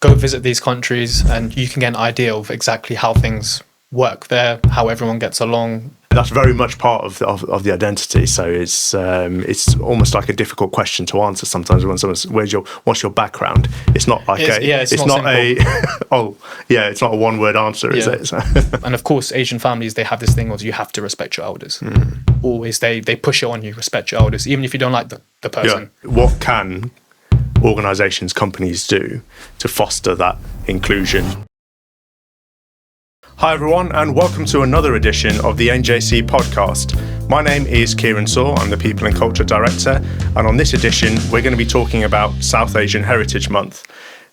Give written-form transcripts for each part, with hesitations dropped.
go visit these countries and you can get an idea of exactly how things work there, how everyone gets along. That's very much part of the identity. So it's almost like a difficult question to answer sometimes when someone's, what's your background? It's not like it's not a one-word answer, is it? So. And of course, Asian families, they have this thing of you have to respect your elders. Always, they push it on you, respect your elders, even if you don't like the person. Yeah. What can organisations, companies do to foster that inclusion? Hi everyone, and welcome to another edition of the NJC Podcast. My name is Kieran. I'm the People and Culture Director, and on this edition we're going to be talking about South Asian Heritage Month.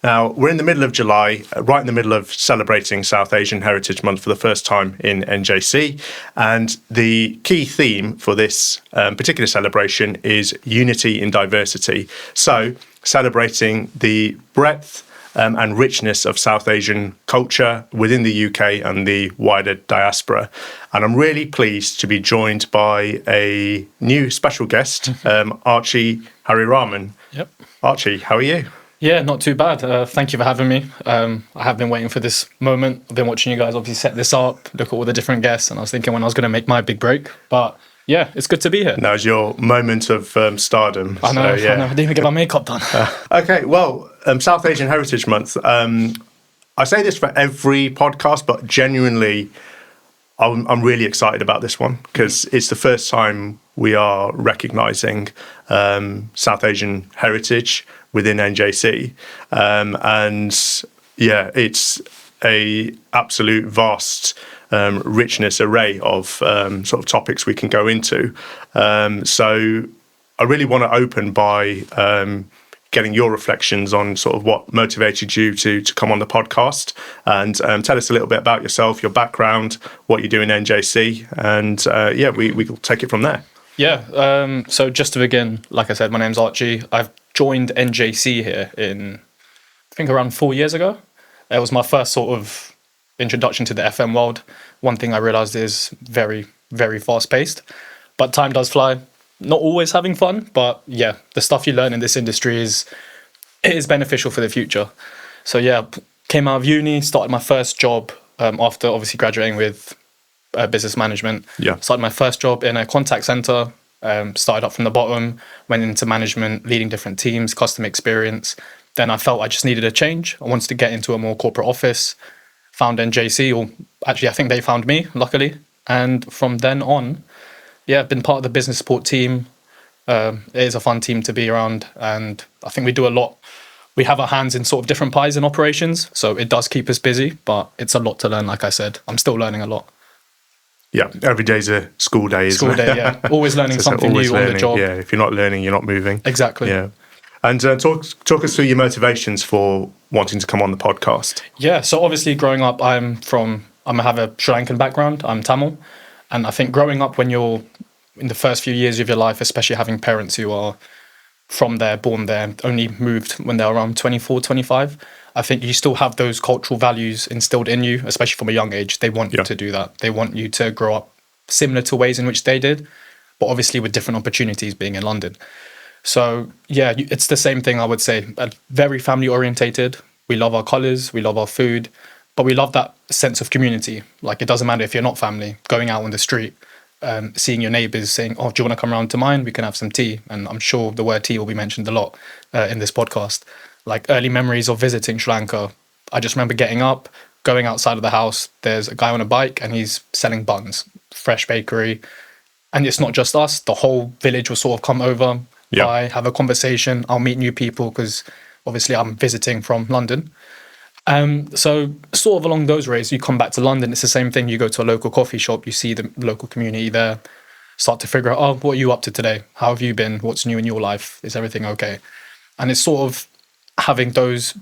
Now, we're in the middle of July, right in the middle of celebrating South Asian Heritage Month for the first time in NJC, and the key theme for this particular celebration is unity in diversity. So, celebrating the breadth and richness of South Asian culture within the UK and the wider diaspora. And I'm really pleased to be joined by a new special guest, Archie Hariraman. Yep. Archie, how are you? Yeah, not too bad. Thank you for having me. I have been waiting for this moment. I've been watching you guys obviously set this up, look at all the different guests, and I was thinking when I was going to make my big break. But yeah, it's good to be here. Now's your moment of stardom. I know, I didn't even get my makeup done. Okay, well, South Asian Heritage Month. I say this for every podcast, but genuinely, I'm really excited about this one because it's the first time we are recognising South Asian heritage within NJC. And yeah, it's a absolute vast richness array of sort of topics we can go into. So I really want to open by getting your reflections on sort of what motivated you to come on the podcast, and tell us a little bit about yourself, your background, what you do in NJC, and we'll take it from there. Yeah, so just to begin, like I said, my name's Archie. I've joined NJC here in, I think, around 4 years ago. It was my first sort of introduction to the FM world. One thing I realised is very, very fast-paced, but time does fly. Not always having fun, but yeah, the stuff you learn in this industry is beneficial for the future. So yeah, came out of uni, started my first job after obviously graduating with business management. Yeah. Started my first job in a contact centre, started up from the bottom, went into management, leading different teams, customer experience. Then I felt I just needed a change. I wanted to get into a more corporate office, found NJC, or actually I think they found me, luckily. And from then on, yeah, been part of the business support team. It is a fun team to be around, and I think we do a lot. We have our hands in sort of different pies and operations, so it does keep us busy, but it's a lot to learn, like I said. I'm still learning a talk. Yeah, every day's a school day, isn't it? School day, yeah. Always learning something always new learning, on the job. Yeah, if you're not learning, you're not moving. Exactly. Yeah. And talk us through your motivations for wanting to come on the podcast. Yeah, so obviously growing up, I have a Sri Lankan background. I'm Tamil. And I think growing up when you're in the first few years of your life, especially having parents who are from there, born there, only moved when they're around 24, 25, I think you still have those cultural values instilled in you, especially from a young age. They want you to do that. They want you to grow up similar to ways in which they did, but obviously with different opportunities being in London. So yeah, it's the same thing, I would say. Very family orientated. We love our colours, we love our food, but we love that sense of community. Like, it doesn't matter if you're not family, going out on the street, seeing your neighbours saying, oh, do you want to come around to mine? We can have some tea. And I'm sure the word tea will be mentioned a lot in this podcast. Like, early memories of visiting Sri Lanka. I just remember getting up, going outside of the house. There's a guy on a bike and he's selling buns, fresh bakery. And it's not just us. The whole village will sort of come over, buy, have a conversation. I'll meet new people because obviously I'm visiting from London. So sort of along those ways, you come back to London, it's the same thing. You go to a local coffee shop, you see the local community there, start to figure out, oh, what are you up to today? How have you been? What's new in your life? Is everything okay? And it's sort of having those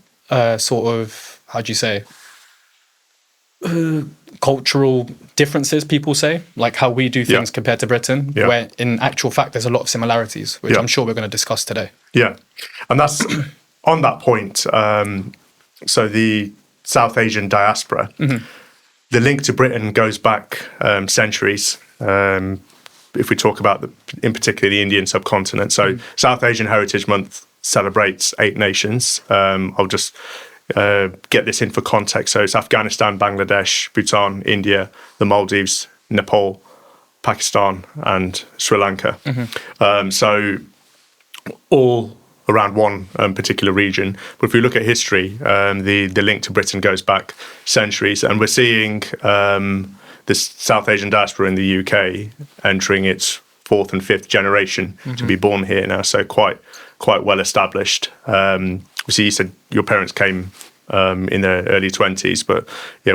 cultural differences, people say, like how we do things compared to Britain, where in actual fact there's a lot of similarities, which I'm sure we're going to discuss today. Yeah, and that's on that point. So the South Asian diaspora, the link to Britain goes back centuries. If we talk about, in particular, the Indian subcontinent. So South Asian Heritage Month celebrates 8 nations. I'll just get this in for context, so it's Afghanistan, Bangladesh, Bhutan, India, the Maldives, Nepal, Pakistan, and Sri Lanka. So all around one particular region. But if we look at history, the link to Britain goes back centuries, and we're seeing the South Asian diaspora in the UK entering its fourth and fifth generation to be born here now. So quite well established. You said your parents came in their early 20s, but yeah,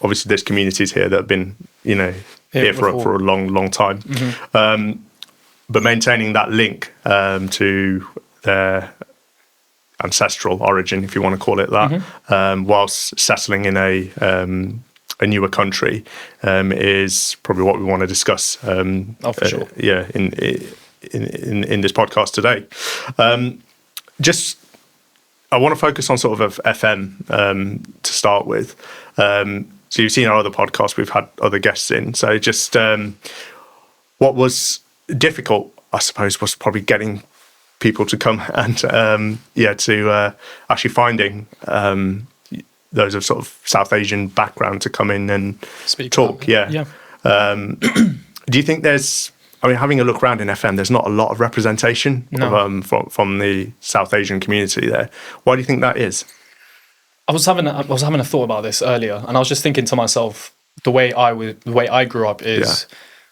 obviously there's communities here that have been here for a long time. But maintaining that link to their ancestral origin, if you want to call it that, whilst settling in a newer country, is probably what we want to discuss. For sure. In this podcast today. I want to focus on sort of FM to start with. So you've seen our other podcasts, we've had other guests in. So just what was difficult, I suppose, was probably getting people to come and to actually finding those of sort of South Asian background to come in and talk. Yeah. Do you think there's, having a look around in FM, there's not a lot of representation from the South Asian community there. Why do you think that is? I was having a thought about this earlier, and I was just thinking to myself, the way I grew up is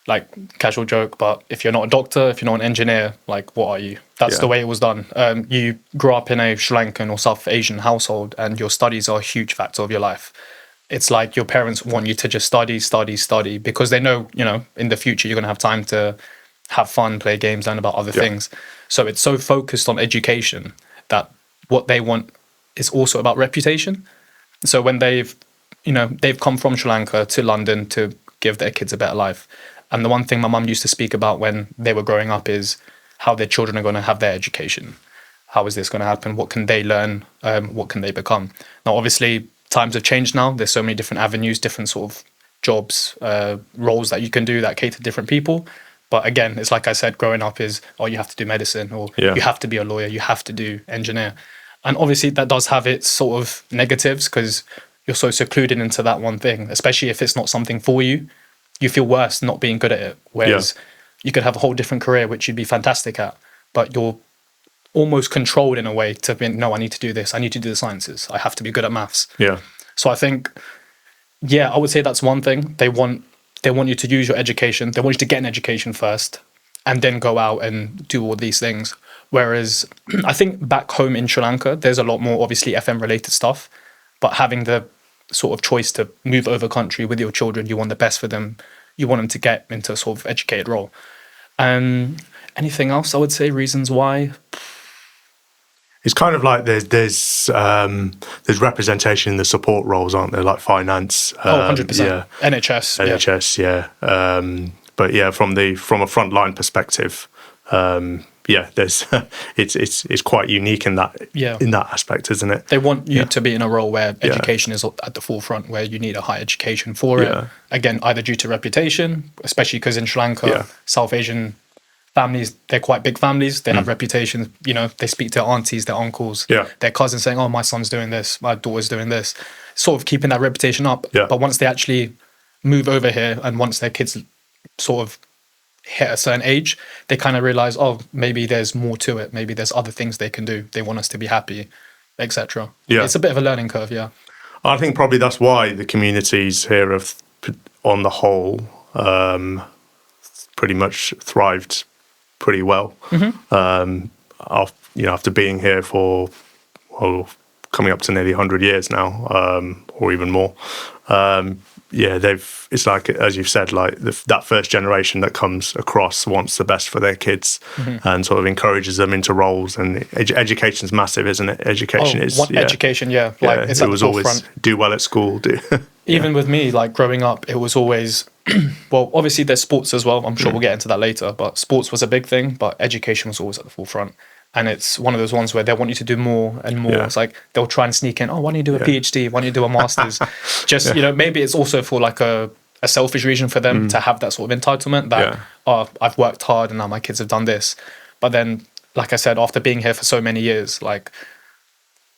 like casual joke, but if you're not a doctor, if you're not an engineer, like what are you? That's the way it was done. You grew up in a Sri Lankan or South Asian household, and your studies are a huge factor of your life. It's like your parents want you to just study because they know, in the future you're going to have time to have fun, play games, learn about other things. So it's so focused on education that what they want is also about reputation. So when they've come from Sri Lanka to London to give their kids a better life. And the one thing my mum used to speak about when they were growing up is how their children are going to have their education. How is this going to happen? What can they learn? What can they become? Now, obviously, times have changed now. There's so many different avenues, different sort of jobs, roles that you can do that cater to different people. But again, it's like I said, growing up is, you have to do medicine, or you have to be a lawyer, you have to do engineer. And obviously that does have its sort of negatives because you're so secluded into that one thing, especially if it's not something for you. You feel worse not being good at it. Whereas you could have a whole different career, which you'd be fantastic at, but you're almost controlled in a way to be, no, I need to do this. I need to do the sciences. I have to be good at maths. Yeah. So I think, I would say that's one thing. They want you to use your education. They want you to get an education first and then go out and do all these things. Whereas I think back home in Sri Lanka, there's a lot more obviously FM related stuff, but having the sort of choice to move over country with your children, you want the best for them. You want them to get into a sort of educated role. Anything else I would say, reasons why? It's kind of like there's representation in the support roles, aren't there? Like finance. 100%. Yeah. NHS, yeah. But yeah, from a frontline perspective, there's it's quite unique in that aspect, isn't it? They want you to be in a role where education is at the forefront, where you need a high education for it. Again, either due to reputation, especially because in Sri Lanka, South Asian families, they're quite big families. They have reputations. They speak to their aunties, their uncles, their cousins, saying, "Oh, my son's doing this, my daughter's doing this," sort of keeping that reputation up. But once they actually move over here, and once their kids sort of hit a certain age, they kind of realize, maybe there's more to it. Maybe there's other things they can do. They want us to be happy, etc. It's a bit of a learning curve. I think probably that's why the communities here have, on the whole, pretty much thrived pretty well. After being here for coming up to nearly 100 years now, or even more. It's like, as you've said, like that first generation that comes across wants the best for their kids and sort of encourages them into roles. And education's massive, isn't it? Education is. Education, Like it's it was always do well at school. Even with me, like growing up, it was always, well, obviously there's sports as well. I'm sure we'll get into that later, but sports was a big thing, but education was always at the forefront. And it's one of those ones where they want you to do more and more. It's like they'll try and sneak in, why don't you do a PhD? Why don't you do a master's? Just, maybe it's also for like a selfish reason for them to have that sort of entitlement that, I've worked hard and now my kids have done this. But then, like I said, after being here for so many years, like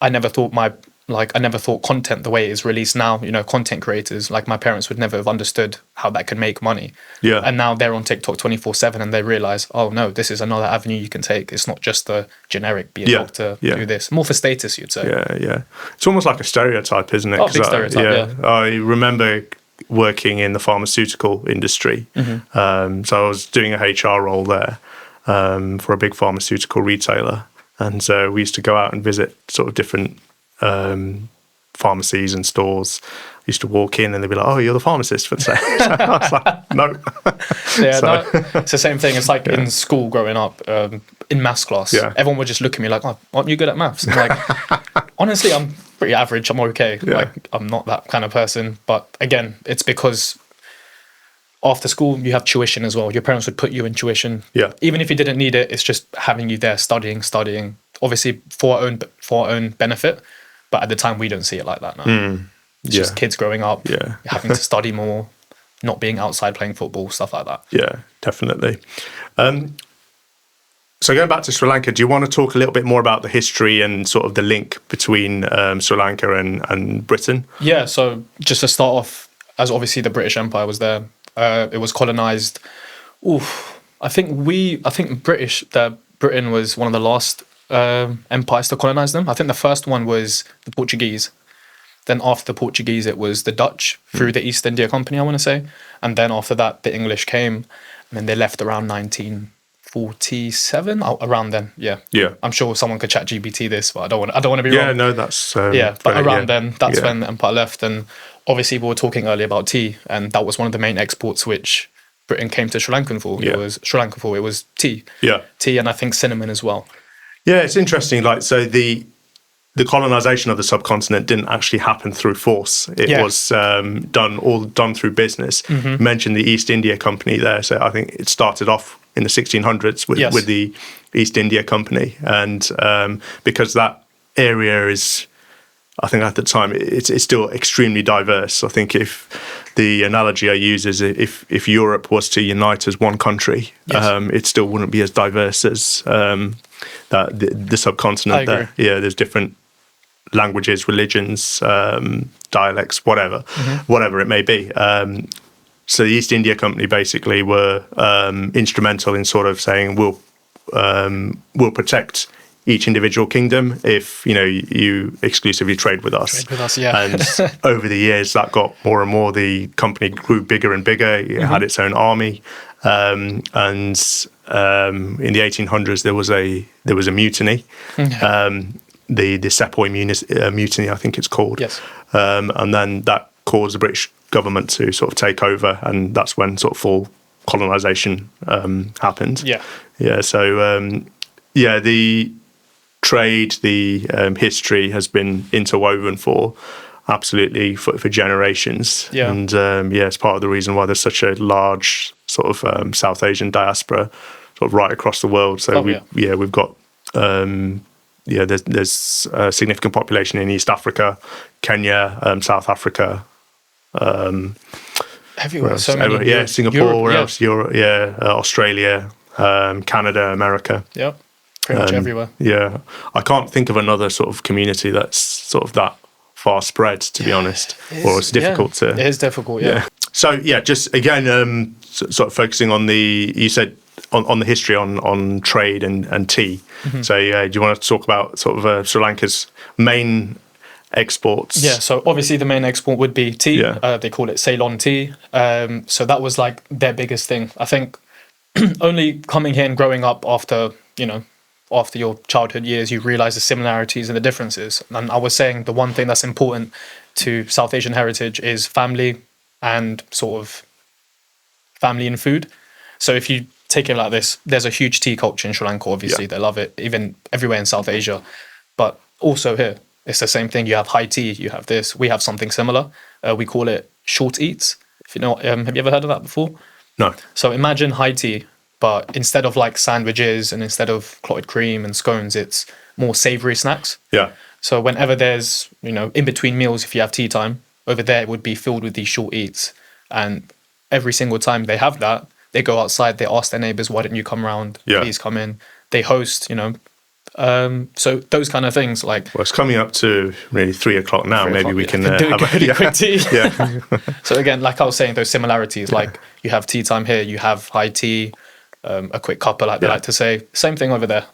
I never thought my like I never thought content the way it is released now, content creators, like my parents would never have understood how that could make money. Yeah. And now they're on TikTok 24/7 and they realize, oh no, this is another avenue you can take. It's not just the generic be a doctor, do this. More for status, you'd say. Yeah. It's almost like a stereotype, isn't it? Oh, big stereotype, yeah. I remember working in the pharmaceutical industry. So I was doing a HR role there for a big pharmaceutical retailer. And so we used to go out and visit sort of different pharmacies and stores. I used to walk in and they'd be like, oh, you're the pharmacist for today. I was like, no. No, it's the same thing. It's like in school growing up, in maths class, everyone would just look at me like, oh, aren't you good at maths? And like, honestly, I'm pretty average. I'm okay. Like, I'm not that kind of person. But again, it's because after school, you have tuition as well. Your parents would put you in tuition. Yeah. Even if you didn't need it, it's just having you there studying, obviously for our own benefit. But at the time, we don't see it like that now. It's just kids growing up, having to study more, not being outside playing football, stuff like that. Yeah, definitely. So going back to Sri Lanka, do you want to talk a little bit more about the history and sort of the link between Sri Lanka and Britain? Yeah, so just to start off, as obviously the British Empire was there, it was colonised. I think Britain was one of the last empires to colonise them. I think the first one was the Portuguese. Then after the Portuguese, it was the Dutch through the East India Company, I want to say. And then after that, the English came, and then they left around 1947, around then. Yeah. I'm sure someone could chat GPT this, but I don't want to be wrong. Yeah, no, that's but around then, that's when the empire left. And obviously, we were talking earlier about tea, and that was one of the main exports which Britain came to Sri Lankan for. It was Sri Lanka for. It was tea. Tea, and I think cinnamon as well. Yeah, it's interesting. Like, so the colonization of the subcontinent didn't actually happen through force. It was done through business. You mentioned the East India Company there. So I think it started off in the 1600s with the East India Company. And because that area is, I think at the time, it's still extremely diverse. I think if the analogy I use is if Europe was to unite as one country, it still wouldn't be as diverse as the subcontinent there. Yeah, there's different languages, religions, dialects, whatever it may be. So the East India Company basically were instrumental in sort of saying we'll protect each individual kingdom if you exclusively trade with us. And over the years that got more and more. The company grew bigger and bigger. It had its own army, and in the 1800s there was a mutiny. The Sepoy mutiny, I think it's called. And then that caused the British government to sort of take over, and that's when sort of full colonization happened. So the trade, the history has been interwoven for generations. And it's part of the reason why there's such a large sort of South Asian diaspora sort of right across the world. So we've got there's a significant population in East Africa, Kenya, South Africa, everywhere. So many. Singapore. Where else? Europe. Australia, Canada, America. Pretty much everywhere. I can't think of another sort of community that's sort of that far spread, to be honest. It's difficult to. It is difficult. So just again, sort of focusing on you said on the history on trade and tea. So do you want to talk about sort of Sri Lanka's main exports? So obviously the main export would be tea. They call it Ceylon tea. So that was like their biggest thing. I think only coming here and growing up after your childhood years, you realize the similarities and the differences. And I was saying the one thing that's important to South Asian heritage is family and sort of family and food. So if you take it like this, there's a huge tea culture in Sri Lanka, obviously. They love it, even everywhere in South Asia. But also here, it's the same thing. You have high tea, you have this. We have something similar. We call it short eats. If you know, have you ever heard of that before? No. So imagine high tea, but instead of like sandwiches and instead of clotted cream and scones, it's more savoury snacks. So whenever there's, in between meals, if you have tea time, over there it would be filled with these short eats. And every single time they have that, they go outside, they ask their neighbours, why don't you come round? Please come in. They host, So those kind of things, like Well, it's coming up to really 3 o'clock now. 3 Maybe o'clock, we yeah. can Do a have good yeah. quick tea. Yeah. So again, like I was saying, those similarities, like you have tea time here, you have high tea, a quick cuppa, like they like to say. Same thing over there.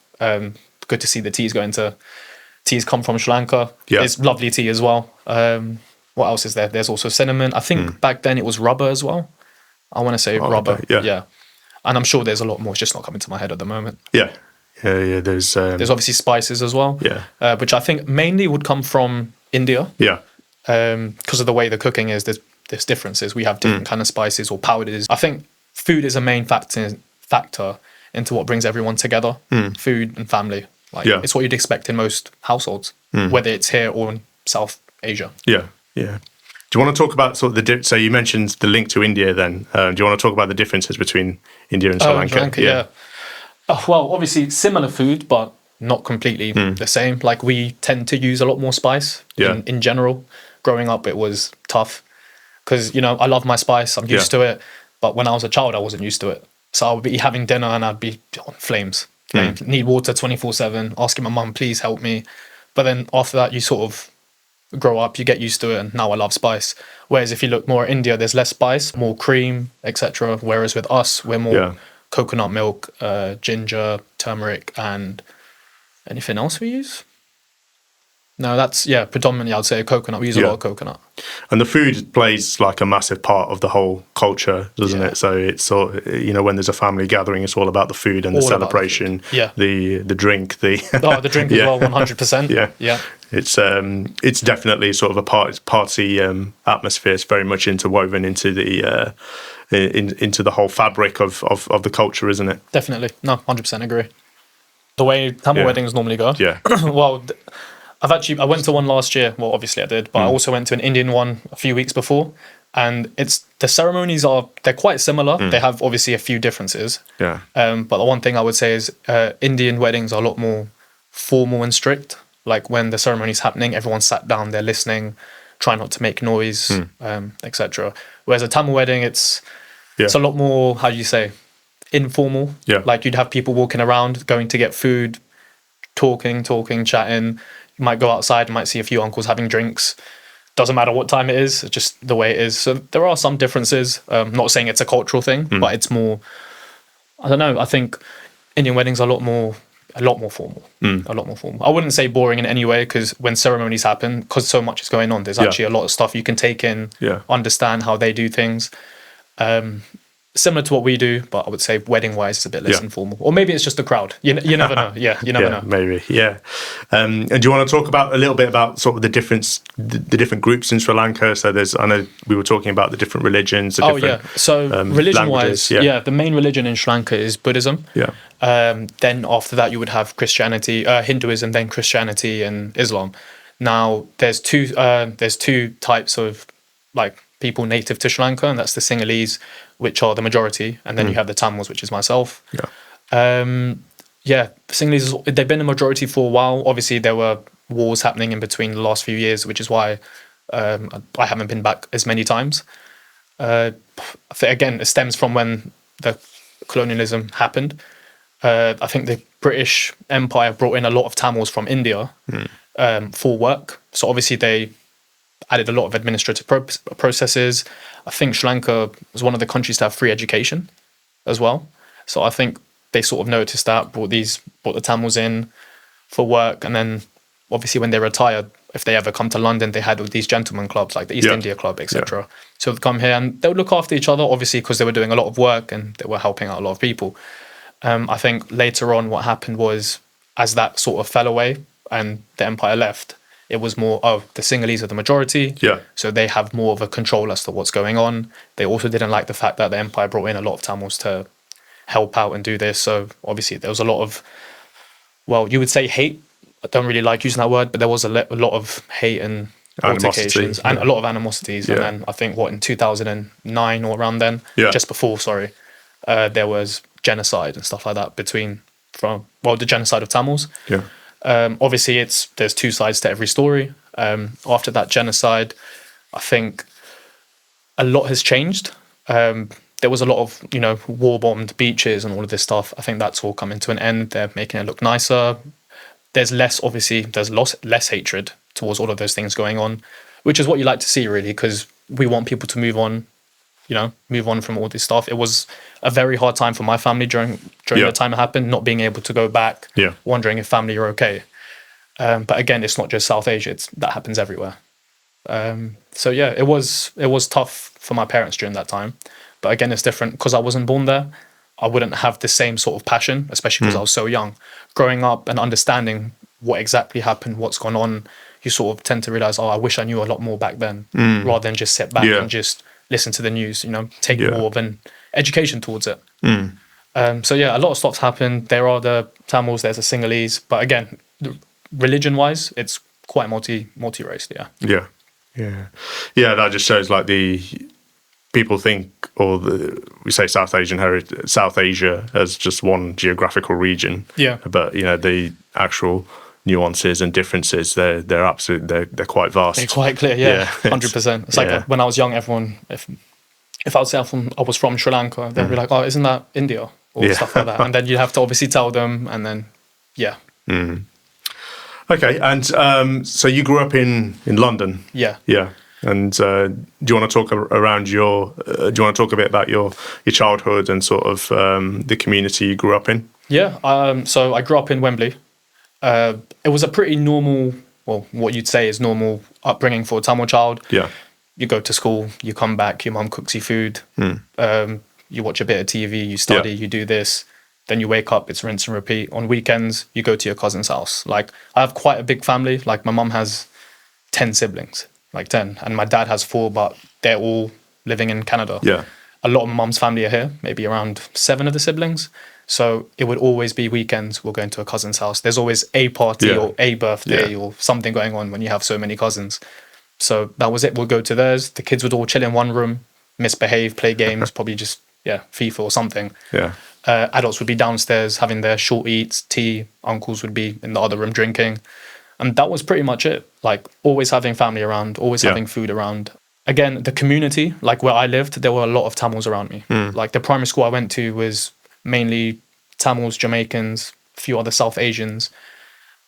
Good to see the teas come from Sri Lanka. Yeah. It's lovely tea as well. What else is there? There's also cinnamon. I think back then it was rubber as well. I want to say rubber. okay, yeah. And I'm sure there's a lot more. It's just not coming to my head at the moment. Yeah. Yeah. There's obviously spices as well. Yeah. Which I think mainly would come from India. Yeah. Because of the way the cooking is, there's differences. We have different kind of spices or powders. I think food is a main factor into what brings everyone together. Food and family. It's what you'd expect in most households, whether it's here or in South Asia. Yeah. Yeah. Do you want to talk about sort of so you mentioned the link to India then? Do you want to talk about the differences between India and Sri Lanka? Sri Lanka, yeah. Well, obviously similar food, but not completely the same. Like we tend to use a lot more spice in general. Growing up, it was tough because, I love my spice. I'm used to it. But when I was a child, I wasn't used to it. So I would be having dinner and I'd be on flames. Need water 24/7, asking my mum, please help me. But then after that, you sort of grow up, you get used to it, and now I love spice. Whereas if you look more at India, there's less spice, more cream, etc. Whereas with us, we're more coconut milk, ginger, turmeric, and anything else we use? No, that's, predominantly I'd say coconut. We use a lot of coconut. And the food plays like a massive part of the whole culture, doesn't it? So it's sort of, when there's a family gathering, it's all about the food and the celebration, the drink, the drink as well, 100%. Yeah. It's definitely sort of a party atmosphere. It's very much interwoven into the whole fabric of the culture, isn't it? Definitely. No, 100% agree. The way Tamil weddings normally go. Yeah. Well, I went to one last year. Well, obviously I did, but I also went to an Indian one a few weeks before, and the ceremonies they're quite similar. They have obviously a few differences. Yeah. But the one thing I would say is Indian weddings are a lot more formal and strict. Like when the ceremony's happening, everyone's sat down, they're listening, try not to make noise, etc. Whereas a Tamil wedding, it's a lot more, how do you say, informal. Yeah. Like you'd have people walking around, going to get food, talking, chatting. You might go outside, you might see a few uncles having drinks. Doesn't matter what time it is, it's just the way it is. So there are some differences. Not saying it's a cultural thing, but it's more, I don't know, I think Indian weddings are a lot more formal. A lot more formal. I wouldn't say boring in any way, because when ceremonies happen, because so much is going on, there's actually a lot of stuff you can take in, understand how they do things. Similar to what we do, but I would say wedding-wise, it's a bit less informal. Or maybe it's just the crowd. You never know. You never know. Maybe, and do you want to talk about a little bit about sort of the different groups in Sri Lanka? So I know we were talking about the different religions. So religion-wise, the main religion in Sri Lanka is Buddhism. Yeah. Then after that, you would have Christianity, Hinduism, then Christianity and Islam. Now, there's two types of like people native to Sri Lanka, and that's the Sinhalese, which are the majority, and then you have the Tamils, which is myself. The Sinhalese, they've been a majority for a while. Obviously, there were wars happening in between the last few years, which is why I haven't been back as many times. Again, it stems from when the colonialism happened. I think the British Empire brought in a lot of Tamils from India for work. So obviously they added a lot of administrative processes. I think Sri Lanka was one of the countries to have free education as well. So I think they sort of noticed that, brought the Tamils in for work, and then obviously when they retired, if they ever come to London, they had all these gentlemen clubs like the East India Club, etc. So they'd come here and they would look after each other, obviously, because they were doing a lot of work and they were helping out a lot of people. I think later on what happened was, as that sort of fell away and the empire left, it was more, the Sinhalese are the majority, so they have more of a control as to what's going on. They also didn't like the fact that the empire brought in a lot of Tamils to help out and do this. So obviously there was a lot of, well, you would say hate. I don't really like using that word, but there was a lot of hate and altercations and a lot of animosities. And then I think in 2009 or around then, just before, there was genocide and stuff like that the genocide of Tamils. Obviously there's two sides to every story. After that genocide, I think a lot has changed. There was a lot of, war-bombed beaches and all of this stuff. I think that's all coming to an end. They're making it look nicer. there's less hatred towards all of those things going on, which is what you like to see, really, because we want people to move on, move on from all this stuff. It was a very hard time for my family during the time it happened, not being able to go back, wondering if family are okay. But again, it's not just South Asia; that happens everywhere. So yeah, it was tough for my parents during that time. But again, it's different because I wasn't born there. I wouldn't have the same sort of passion, especially because I was so young. Growing up and understanding what exactly happened, what's gone on, you sort of tend to realize, I wish I knew a lot more back then, rather than just sit back and just listen to the news, take more of an education towards it. So yeah, a lot of stuff's happened. There are the Tamils, there's the Sinhalese, but again, religion-wise, it's quite multi-race, Yeah. That just shows like the people think, we say South Asia as just one geographical region. Yeah. But the actual nuances and differences, they're they're quite vast. They're quite clear. Yeah. 100%. It's like when I was young, everyone, if I would say I was from Sri Lanka, they'd be like, "Oh, isn't that India?" or stuff like that, and then you have to obviously tell them, and then Okay, and so you grew up in London. Yeah. And do you want to talk around do you want to talk a bit about your childhood and sort of the community you grew up in? Yeah. So I grew up in Wembley. It was a pretty normal, well, what you'd say is normal upbringing for a Tamil child. Yeah. You go to school, you come back, your mum cooks you food, you watch a bit of TV, you study, you do this, then you wake up, it's rinse and repeat. On weekends, you go to your cousin's house. Like, I have quite a big family. Like, my mum has 10 siblings. Like 10, and my dad has 4, but they're all living in Canada. Yeah. A lot of my mum's family are here, maybe around 7 of the siblings. So it would always be weekends, we're going to a cousin's house. There's always a party or a birthday or something going on when you have so many cousins. So that was it. We'll go to theirs. The kids would all chill in one room, misbehave, play games, probably just, FIFA or something. Yeah. Adults would be downstairs having their short eats, tea. Uncles would be in the other room drinking. And that was pretty much it. Like, always having family around, always having food around. Again, the community, like where I lived, there were a lot of Tamils around me. Like, the primary school I went to was mainly Tamils, Jamaicans, a few other South Asians.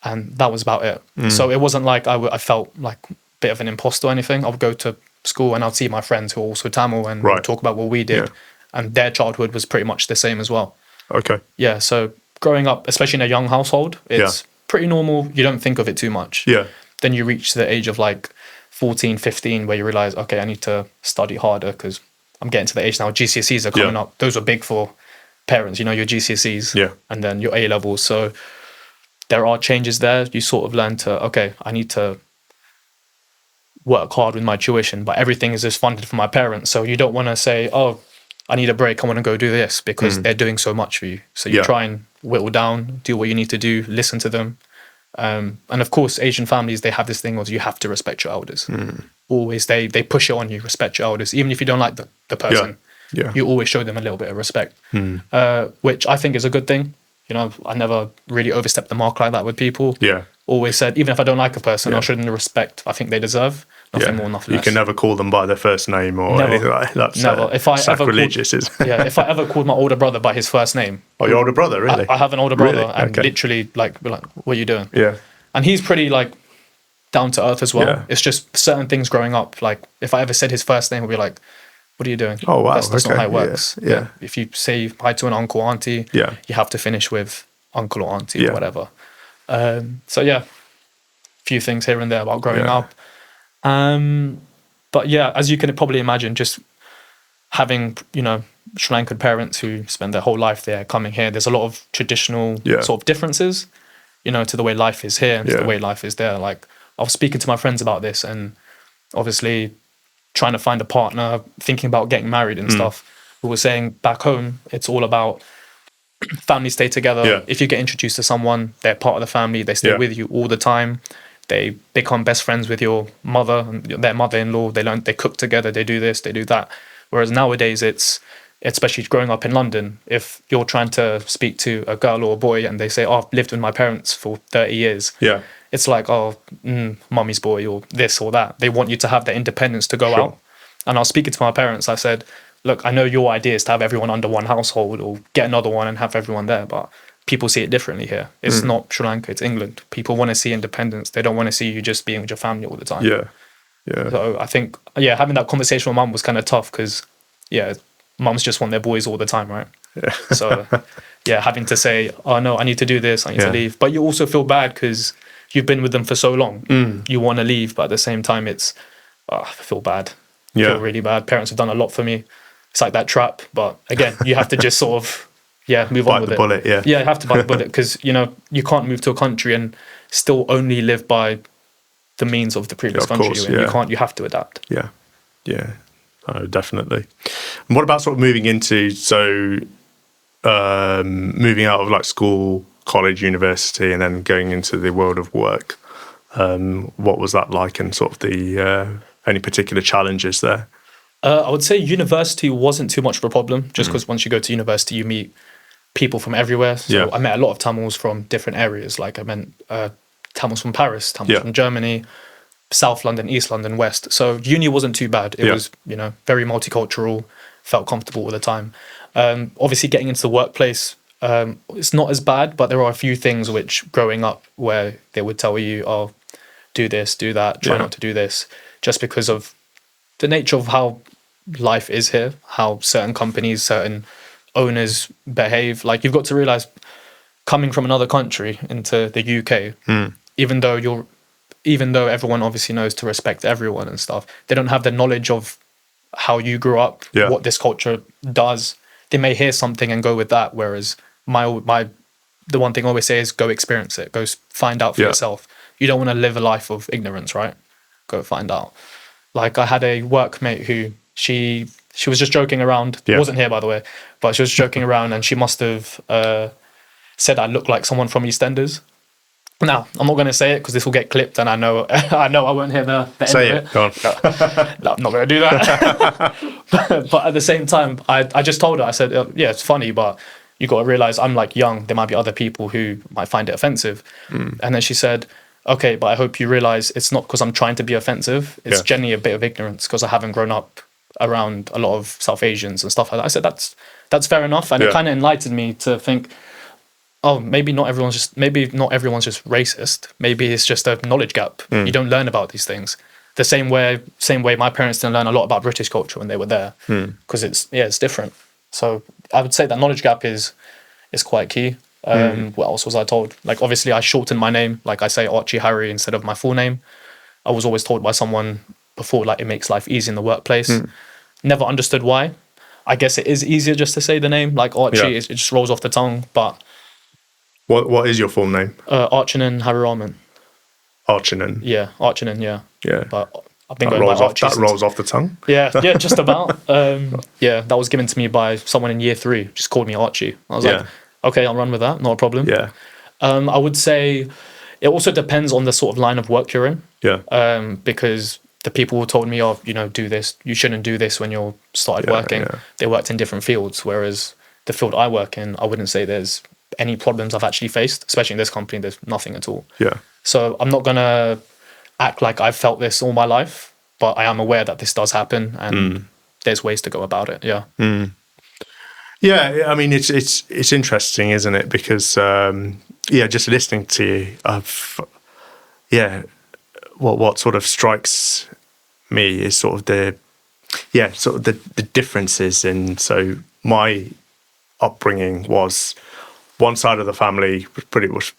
And that was about it. So it wasn't like I felt like a bit of an imposter or anything. I would go to school and I'd see my friends who are also Tamil and we'd talk about what we did. And their childhood was pretty much the same as well. Okay. Yeah, so growing up, especially in a young household, it's pretty normal. You don't think of it too much. Yeah. Then you reach the age of like 14, 15, where you realize, okay, I need to study harder because I'm getting to the age now. GCSEs are coming up. Those are big for parents, your GCSEs and then your A levels. So there are changes there. You sort of learn to, okay, I need to work hard with my tuition, but everything is just funded for my parents. So you don't want to say, oh, I need a break, I want to go do this, because they're doing so much for you. So you try and whittle down, do what you need to do, listen to them. And of course, Asian families, they have this thing where you have to respect your elders. Always, they push it on you, respect your elders. Even if you don't like the person, you always show them a little bit of respect, which I think is a good thing. I never really overstepped the mark like that with people. Always said, even if I don't like a person, I'll show them the respect I think they deserve. Nothing more, nothing less. You can never call them by their first name or anything like that. That's never. If I sacrilegious. If I ever called my older brother by his first name. Oh, your older brother, really? I have an older brother, and literally, like, what are you doing? Yeah. And he's pretty, like, down to earth as well. Yeah. It's just certain things growing up. Like, if I ever said his first name, he'd be like, what are you doing? Oh, wow. That's not how it works. Yeah. If you say hi to an uncle, auntie, you have to finish with uncle or auntie or whatever. So, yeah, a few things here and there about growing up. But yeah, as you can probably imagine, just having, Sri Lankan parents who spend their whole life there, coming here, there's a lot of traditional sort of differences, to the way life is here and to the way life is there. Like, I was speaking to my friends about this, and obviously trying to find a partner, thinking about getting married and stuff. We were saying back home, it's all about families stay together. Yeah. If you get introduced to someone, they're part of the family, they stay with you all the time. They become best friends with your mother and their mother-in-law. They cook together, they do this, they do that. Whereas nowadays, it's, especially growing up in London, if you're trying to speak to a girl or a boy and they say, oh, I've lived with my parents for 30 years. Yeah. It's like, oh, mummy's boy or this or that. They want you to have the independence to go out. And I was speaking to my parents, I said, look, I know your idea is to have everyone under one household or get another one and have everyone there, but people see it differently here. It's not Sri Lanka, it's England. People want to see independence. They don't want to see you just being with your family all the time. Yeah. Yeah. So I think, having that conversation with mum was kind of tough because, mums just want their boys all the time, right? Yeah. So, having to say, oh no, I need to do this, I need to leave. But you also feel bad because you've been with them for so long. You want to leave, but at the same time, it's, I feel bad. I feel really bad. Parents have done a lot for me. It's like that trap. But again, you have to just sort of, move on with it. Bite the bullet, yeah. Yeah, you have to bite the bullet because, you can't move to a country and still only live by the means of the previous country you're in. You have to adapt. Yeah. Yeah. Oh, definitely. And what about sort of moving into, moving out of like school, college, university, and then going into the world of work? What was that like, and sort of the any particular challenges there? I would say university wasn't too much of a problem, just because once you go to university, you meet people from everywhere. So I met a lot of Tamils from different areas. Like I met Tamils from Paris, Tamils from Germany, South London, East London, West. So uni wasn't too bad. It was, very multicultural, felt comfortable all the time. Obviously getting into the workplace, it's not as bad, but there are a few things which growing up where they would tell you, oh, do this, do that, try not to do this, just because of the nature of how life is here, how certain companies, certain owners behave. Like you've got to realize coming from another country into the UK, even though everyone obviously knows to respect everyone and stuff, they don't have the knowledge of how you grew up, what this culture does. They may hear something and go with that, whereas the one thing I always say is go experience it, go find out for yourself. You don't want to live a life of ignorance, right? Go find out. Like I had a workmate who she was just joking around. Wasn't here, by the way, but she was joking around, and she must have said I look like someone from EastEnders. Now, I'm not going to say it because this will get clipped, and I know I won't hear the end say of it. Go on. No, I'm not going to do that. but at the same time, I just told her, I said, it's funny, but you got to realize I'm like young. There might be other people who might find it offensive. And then she said, okay, but I hope you realize it's not because I'm trying to be offensive. It's generally a bit of ignorance because I haven't grown up around a lot of South Asians and stuff like that. I said, that's fair enough. And it kind of enlightened me to think, oh, maybe not everyone's just racist. Maybe it's just a knowledge gap. You don't learn about these things. The same way my parents didn't learn a lot about British culture when they were there, because it's different. So I would say that knowledge gap is quite key. What else was I told? Like, obviously I shortened my name. Like I say Archie Harry instead of my full name. I was always told by someone before, like, it makes life easy in the workplace. Never understood why. I guess it is easier just to say the name, like Archie. It just rolls off the tongue. But what is your full name? Archinen Hariraman. Archinen. Yeah, Archinen. Yeah. But I've been going by Archie. That rolls off the tongue. Yeah, just about. That was given to me by someone in year 3. Just called me Archie. I was like, okay, I'll run with that. Not a problem. Yeah. I would say it also depends on the sort of line of work you're in. Yeah. Because the people who told me, do this, you shouldn't do this when you're started working. Yeah. They worked in different fields, whereas the field I work in, I wouldn't say there's any problems I've actually faced, especially in this company. There's nothing at all. Yeah. So I'm not gonna act like I've felt this all my life, but I am aware that this does happen, and there's ways to go about it. Yeah. Yeah, I mean, it's interesting, isn't it? Because just listening to you, what sort of strikes me is sort of the differences. And so my upbringing was, one side of the family was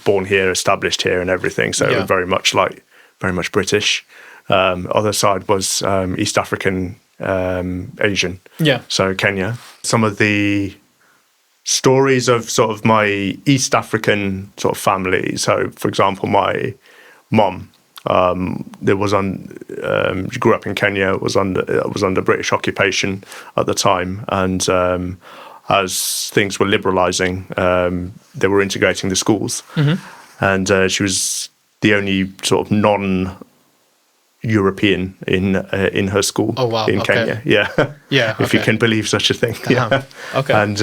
born here, established here, and everything. So very much British. Other side was East African, Asian. Yeah. So Kenya. Some of the stories of sort of my East African sort of family. So, for example, my mum, she grew up in Kenya. Was under British occupation at the time, and as things were liberalising, they were integrating the schools, and she was the only sort of non-European in her school. Oh wow! Kenya. Yeah. If you can believe such a thing. Damn. Yeah. Okay. And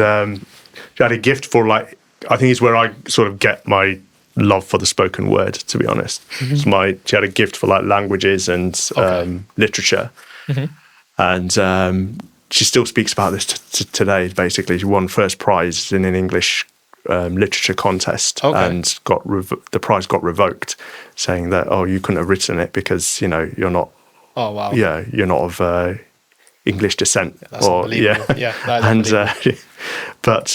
she had a gift for, I think it's where I sort of get my love for the spoken word, to be honest. She had a gift for languages and literature. And she still speaks about this today. Basically, she won first prize in an English literature contest, and got the prize got revoked, saying that you couldn't have written it because you're not. Oh wow. Yeah, you're not of English descent. That's unbelievable. And but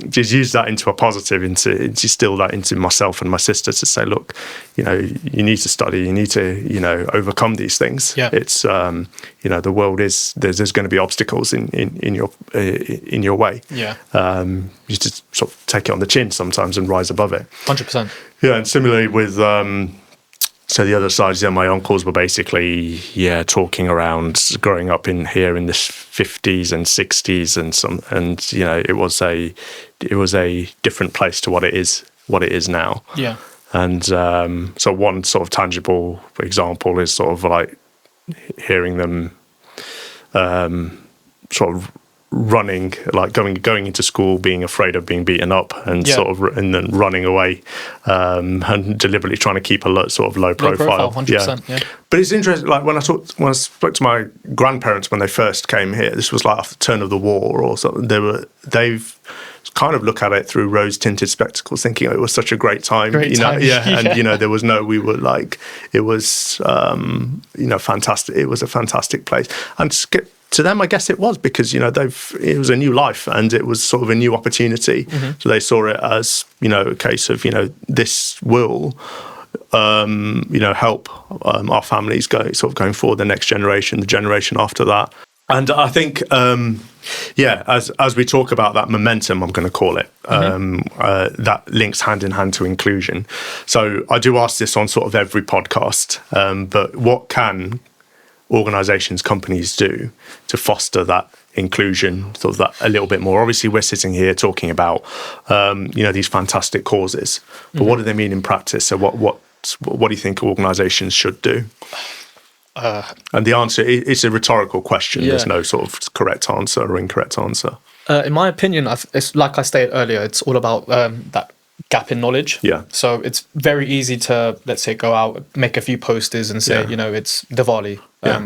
just use that into a positive, into distill that into myself and my sister to say, look, you need to study, you need to overcome these things. Yeah. It's the world is there's going to be obstacles in your way. Yeah. You just sort of take it on the chin sometimes and rise above it. 100%. Yeah, and similarly with so the other side, my uncles were basically, talking around growing up in the 50s and 60s and it was a different place to what it is now. Yeah. And so one sort of tangible example is sort of like hearing them sort of running, like going into school, being afraid of being beaten up, and and then running away, and deliberately trying to keep a low profile. 100%, yeah. But it's interesting. Like when I spoke to my grandparents when they first came here, this was like after the turn of the war or something. They've kind of look at it through rose-tinted spectacles, thinking it was such a great time. And there was we were like, it was fantastic. It was a fantastic place, and to them, I guess it was because it was a new life and it was sort of a new opportunity. Mm-hmm. So they saw it as a case of this will help our families going forward, the next generation, the generation after that. And I think as we talk about that momentum, I'm going to call it, that links hand in hand to inclusion. So I do ask this on sort of every podcast, but what can organizations, companies do to foster that inclusion, sort of that a little bit more? Obviously, we're sitting here talking about these fantastic causes, but what do they mean in practice? So what do you think organizations should do? And the answer, it's a rhetorical question. Yeah. There's no sort of correct answer or incorrect answer. In my opinion, it's like I stated earlier, it's all about that gap in knowledge. Yeah. So it's very easy to, let's say, go out, make a few posters and say, it's Diwali.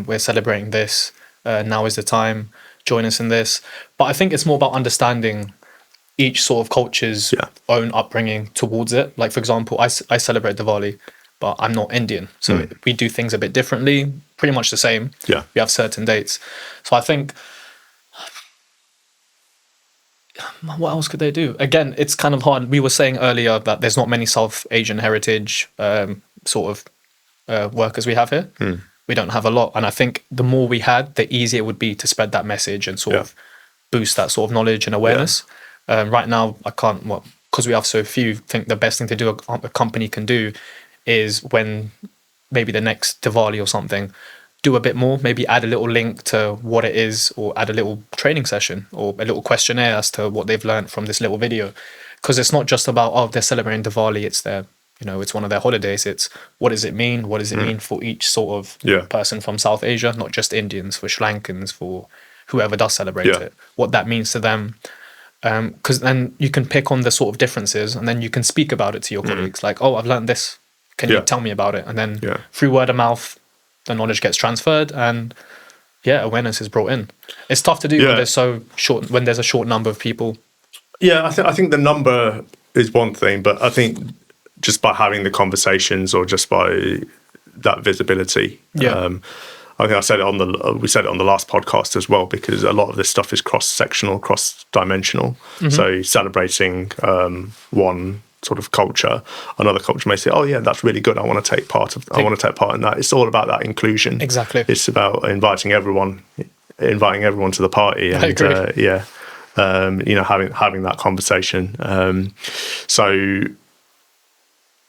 We're celebrating this. Now is the time. Join us in this. But I think it's more about understanding each sort of culture's own upbringing towards it. Like, for example, I celebrate Diwali, but I'm not Indian. So we do things a bit differently, pretty much the same. Yeah. We have certain dates. So I think, what else could they do? Again, it's kind of hard. We were saying earlier that there's not many South Asian heritage workers we have here. We don't have a lot. And I think the more we had, the easier it would be to spread that message and sort of boost that sort of knowledge and awareness. Right now, I can't, because we have so few, I think the best thing to do a company can do is when maybe the next Diwali or something, do a bit more, maybe add a little link to what it is, or add a little training session or a little questionnaire as to what they've learned from this little video. Because it's not just about, they're celebrating Diwali, it's their, it's one of their holidays. It's what does it mean? What does it mean for each sort of person from South Asia, not just Indians, for Sri Lankans, for whoever does celebrate it, what that means to them. Because then you can pick on the sort of differences and then you can speak about it to your colleagues. Like, I've learned this. Can you tell me about it? And then through word of mouth, the knowledge gets transferred and awareness is brought in. It's tough to do when there's a short number of people. Yeah, I think the number is one thing, but I think just by having the conversations or just by that visibility, I think we said it on the last podcast as well, because a lot of this stuff is cross-sectional, cross-dimensional. So celebrating one sort of culture, another culture may say, "Oh yeah, that's really good. I want to take part in that." It's all about that inclusion. Exactly. It's about inviting everyone to the party. And, I agree. Having that conversation. So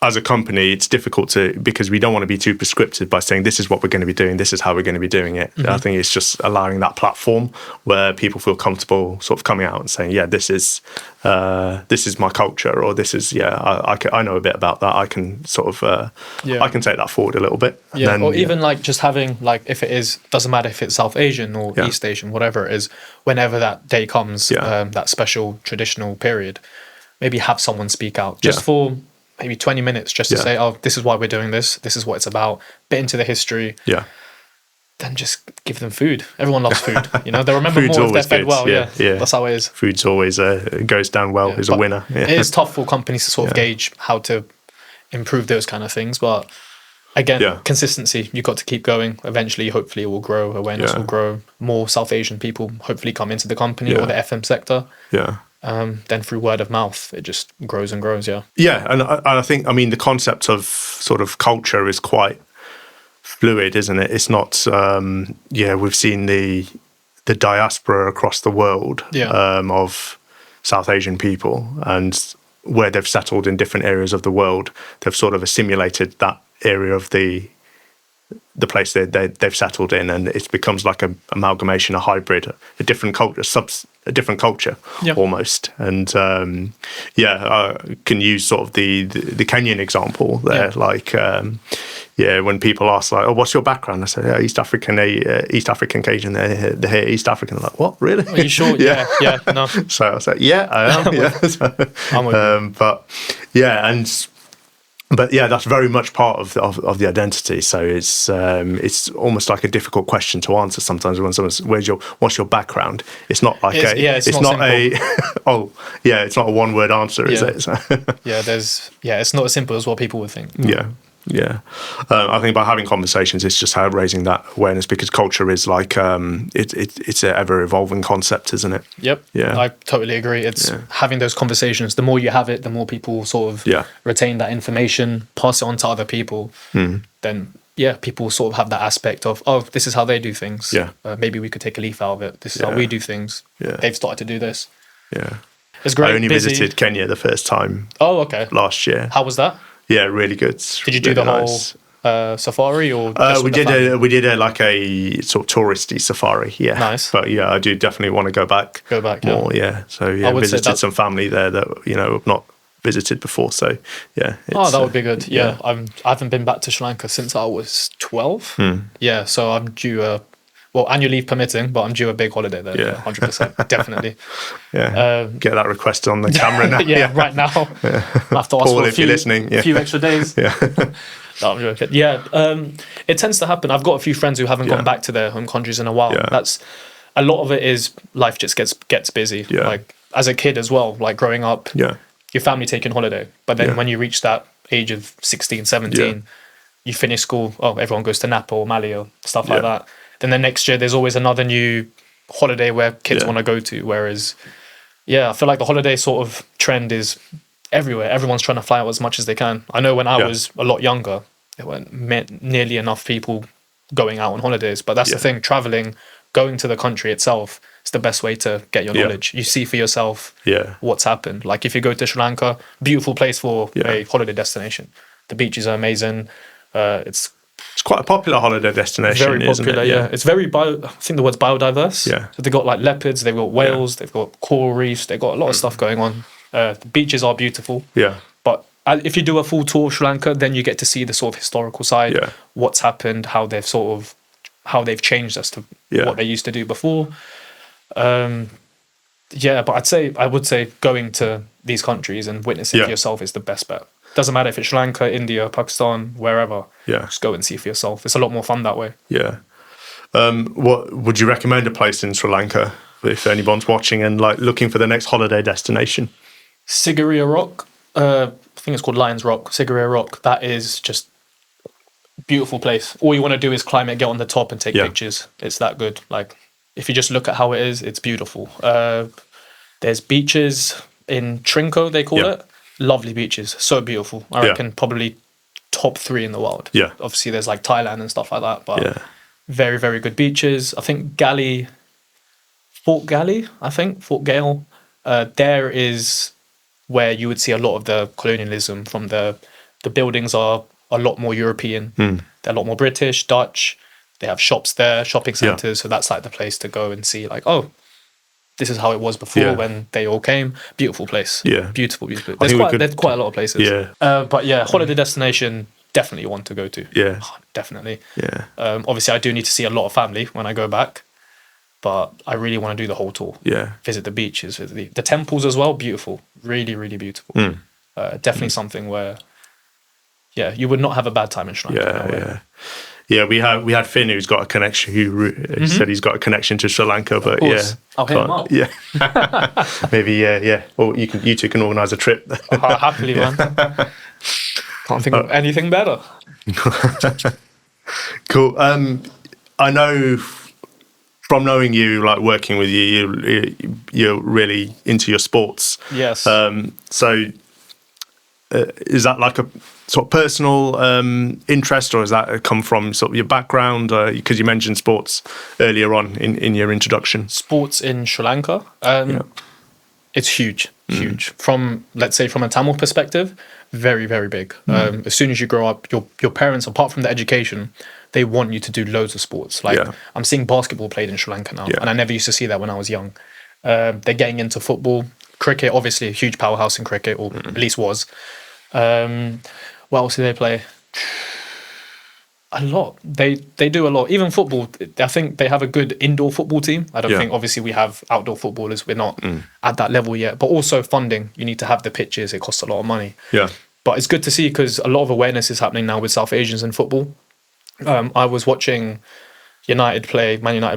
as a company, it's difficult because we don't want to be too prescriptive by saying this is what we're going to be doing, this is how we're going to be doing it. I think it's just allowing that platform where people feel comfortable sort of coming out and saying, this is my culture, or this is, I know a bit about that. I can sort of, I can take that forward a little bit. Yeah, then, or even like just having, like, if it is, doesn't matter if it's South Asian or East Asian, whatever it is, whenever that day comes, that special traditional period, maybe have someone speak out just for maybe 20 minutes just to say, this is why we're doing this. This is what it's about. Bit into the history. Yeah. then just give them food. Everyone loves food. You know, they'll remember Food's more if they're always fed good. well. Yeah, yeah. That's how it is. Food's always goes down well. Is a But winner. Yeah. It is tough for companies to sort of gauge how to improve those kind of things. But again, consistency. You've got to keep going. Eventually, hopefully, it will grow. Awareness will grow. More South Asian people hopefully come into the company or the FM sector. Yeah. Then through word of mouth, it just grows and grows. Yeah. Yeah, and I think, I mean, the concept of sort of culture is quite fluid, isn't it? It's not. We've seen the diaspora across the world of South Asian people, and where they've settled in different areas of the world, they've sort of assimilated that area of the place they've settled in, and it becomes like a amalgamation, a hybrid, a different culture, a different culture almost. And I can use sort of the Kenyan example there. Like when people ask like, "Oh, what's your background?" I say, East African Cajun. They hear East African. They're like, "What, really? Are you sure?" Yeah. No. So I was like, "Yeah, I am." I'm with you. But that's very much part of the identity. So it's almost like a difficult question to answer sometimes when someone's, what's your background? It's not like it's not a one word answer, is it? So. It's not as simple as what people would think. Yeah. I think by having conversations, it's just raising that awareness, because culture is like it's an ever evolving concept, isn't it? Yep. Yeah. I totally agree. It's having those conversations. The more you have it, the more people sort of retain that information, pass it on to other people. Then people sort of have that aspect of, oh, this is how they do things. Maybe we could take a leaf out of it. This is how we do things. They've started to do this. It's great. I only visited Kenya the first time. Oh, okay. Last year. How was that? Yeah, really good. Did you do the whole safari, or we did like a sort of touristy safari? Yeah, nice. But I do definitely want to go back more. Yeah, so I visited some family there that I've not visited before. So that would be good. Yeah. I haven't been back to Sri Lanka since I was 12. Yeah, so I'm due annual leave permitting, but I'm due a big holiday there. Yeah, 100%, definitely. Get that request on the camera now. Right now. I have to ask Paul, for if you're listening, a few extra days. No, I'm joking. It tends to happen. I've got a few friends who haven't gone back to their home countries in a while. That's a lot of it. Is life just gets busy. Like as a kid as well. Like growing up, your family taking holiday, but then when you reach that age of 16, 17, you finish school. Oh, everyone goes to Napa or Mali or stuff like that. Then the next year, there's always another new holiday where kids want to go to. Whereas, I feel like the holiday sort of trend is everywhere. Everyone's trying to fly out as much as they can. I know when I was a lot younger, there weren't nearly enough people going out on holidays. But that's the thing, traveling, going to the country itself is the best way to get your knowledge. You see for yourself what's happened. Like if you go to Sri Lanka, beautiful place for a holiday destination. The beaches are amazing. It's quite a popular holiday destination. Very popular, isn't it? It's very I think the word's biodiverse. Yeah. So they've got like leopards, they've got whales, they've got coral reefs, they've got a lot of stuff going on. The beaches are beautiful. Yeah. But if you do a full tour of Sri Lanka, then you get to see the sort of historical side, what's happened, how they've changed as to what they used to do before. But I would say going to these countries and witnessing for yourself is the best bet. Doesn't matter if it's Sri Lanka, India, Pakistan, wherever. Just go and see for yourself. It's a lot more fun that way. Yeah. What would you recommend a place in Sri Lanka if anyone's watching and like looking for the next holiday destination? Sigiriya Rock. I think it's called Lions Rock. Sigiriya Rock. That is just a beautiful place. All you want to do is climb it, get on the top, and take pictures. It's that good. Like if you just look at how it is, it's beautiful. There's beaches in Trinco, they call it. Lovely beaches, so beautiful. I reckon probably top 3 in the world. Yeah. Obviously, there's like Thailand and stuff like that, but very, very good beaches. I think Fort Gale. There is where you would see a lot of the colonialism from the buildings are a lot more European. They're a lot more British, Dutch. They have shops there, shopping centres. So that's like the place to go and see like, oh, this is how it was before when they all came. Beautiful place. Yeah. Beautiful. There's quite a lot of places. Yeah. But holiday destination, definitely want to go to. Yeah. Oh, definitely. Yeah. Obviously, I do need to see a lot of family when I go back, but I really want to do the whole tour. Yeah. Visit the beaches, visit the temples as well. Beautiful. Really, really beautiful. Definitely something where, you would not have a bad time in Sri Lanka. Yeah, we had Finn, who's got a connection. Who said he's got a connection to Sri Lanka, but yeah, I'll hit him up. Yeah, maybe yeah. Well, you two can organise a trip. Happily, man. Can't think of anything better. Cool. I know from knowing you, like working with you, you're really into your sports. Yes. So is that like a sort of personal interest, or has that come from sort of your background? Because you mentioned sports earlier on in your introduction. Sports in Sri Lanka, it's huge. From, let's say, from a Tamil perspective, very, very big. As soon as you grow up, your parents, apart from the education, they want you to do loads of sports. Like I'm seeing basketball played in Sri Lanka now, and I never used to see that when I was young. They're getting into football, cricket, obviously a huge powerhouse in cricket, or at least was. What else do they play? A lot. They do a lot. Even football, I think they have a good indoor football team. I don't think, obviously, we have outdoor footballers. We're not at that level yet. But also funding. You need to have the pitches. It costs a lot of money. Yeah. But it's good to see, because a lot of awareness is happening now with South Asians in football. I was watching Man United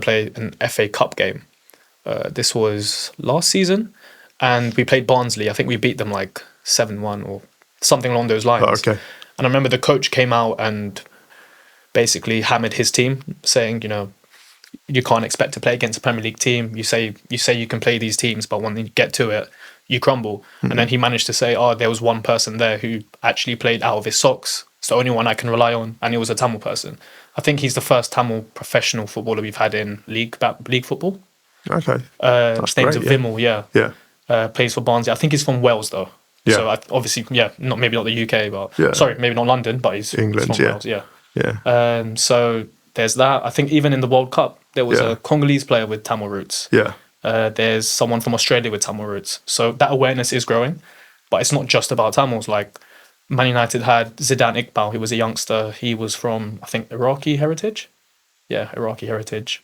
play an FA Cup game. This was last season. And we played Barnsley. I think we beat them like 7-1 or something along those lines. Oh, okay. And I remember the coach came out and basically hammered his team, saying, you can't expect to play against a Premier League team. You say you can play these teams, but when you get to it, you crumble. And then he managed to say, there was one person there who actually played out of his socks. It's the only one I can rely on, and he was a Tamil person. I think he's the first Tamil professional footballer we've had in league football. Okay. His name's Vimal, yeah. Plays for Barnsley. I think he's from Wales, though. Yeah. So obviously, maybe not the UK, but sorry, maybe not London, but he's England, from Wales, yeah. So there's that. I think even in the World Cup, there was a Congolese player with Tamil roots. Yeah. There's someone from Australia with Tamil roots. So that awareness is growing, but it's not just about Tamils. Like Man United had Zidane Iqbal, who was a youngster. He was from, I think, Iraqi heritage. Yeah, Iraqi heritage.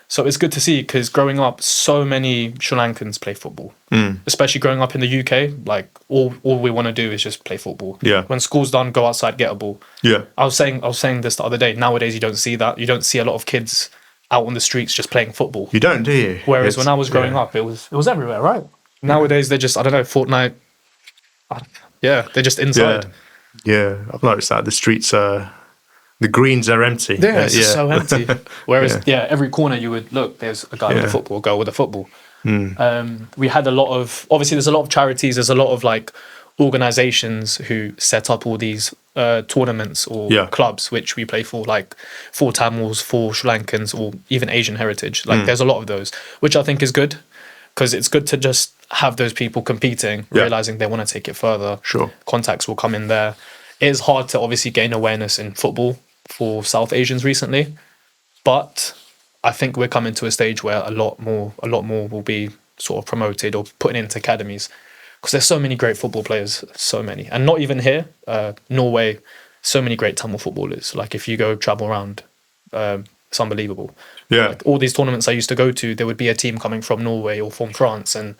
So it's good to see, because growing up, so many Sri Lankans play football. Especially growing up in the UK, like all we want to do is just play football. Yeah. When school's done, go outside, get a ball. Yeah. I was saying this the other day. Nowadays, you don't see that. You don't see a lot of kids out on the streets just playing football. You don't, do you? Whereas when I was growing up, it was everywhere, right? Nowadays, they're just, I don't know, Fortnite. They're just inside. Yeah, I've noticed that the streets are. The greens are empty. Yeah, it's just so empty. Whereas, every corner you would look, there's a guy with a football, a girl with a football. We had a lot of, obviously there's a lot of charities, there's a lot of like organizations who set up all these tournaments or clubs which we play for, like for Tamils, for Sri Lankans, or even Asian heritage. Like there's a lot of those, which I think is good, because it's good to just have those people competing, realizing they want to take it further. Sure. Contacts will come in there. It is hard to obviously gain awareness in football for South Asians recently, but I think we're coming to a stage where a lot more will be sort of promoted or put into academies, because there's so many great football players, so many, and not even here, Norway, so many great Tamil footballers. Like if you go travel around, it's unbelievable. Yeah, like all these tournaments I used to go to, there would be a team coming from Norway or from France, and